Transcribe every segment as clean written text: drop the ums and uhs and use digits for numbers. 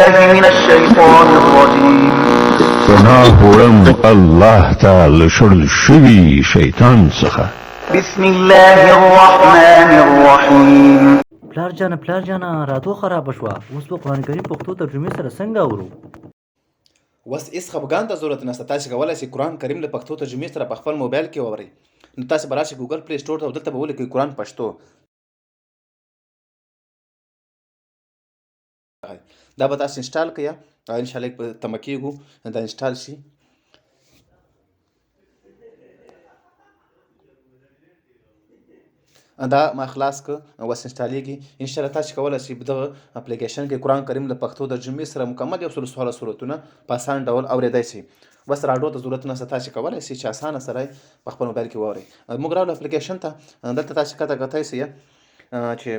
بالله من الشيطان الرجيم پناه وړم الله تعالی شړل شوي شیطان څخه. بسم الله الرحمن الرحيم. پلار جانه راتو خراب شوه، اوس په قرآن کریم پښتو ترجمې سره څنګه اورو؟ اوس هېڅ خفګان ته ضرورت نشته. تاسې کولی شئ قرآن کریم له پښتو ترجمې سره په خپل موبایل کې واورئ. نو تاسې به راشئ ګوګل پلی سټور ته او دلته به ولیکئ قرآن پښتو. دا به تاسو انسټال کړئ او انشاءالله په تمه کېږو دا انسټال شي. دا ما خلاص که اوس انسټالیږي. انشاءالله تاسو کولی شئ په دغه اپلیکیشن کې قرآن کریم له پښتو ترجمې سره مکمل 116 سورتونه په اسان ډول اورېدی شئ. بس راډیو ته ضرورت نشته. تاسو کولی شئ چې اسانه سره په خپل موبایل کې واورئ. موږ راغلو اپلیکیشن ته. دلته تاسو کته کتای شئ چې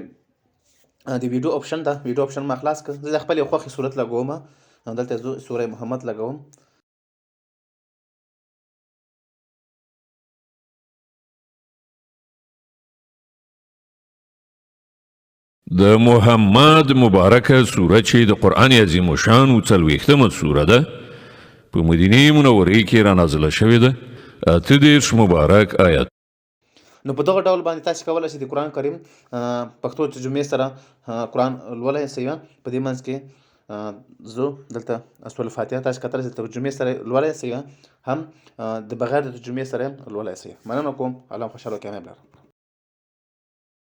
د ویډیو آپشن ده. ویډیو آپشن ما خلاص کړ. زه د خپل یو خوښې صورت لګوم. دلته زه سوره محمد لګوم. د محمد مبارکه سوره چې د قرآن عظیم الشان 40مه سوره ده په مدینه منورې کې را نازله شوې ده. 38 مبارک آیت. نو په دغه ډول باندې تاسو کولی شئ د قرآن کریم پښتو ترجمې سره قرآن لولی شئ. په دې منځ کې زه دلته سورة الفاتحه تاسو کتلی شئ ترجمې سره لولی شئ، هم د بغیر د ترجمې سره لولی شئ. مننه کوم. الله خوشحاله او کامیاب لرم.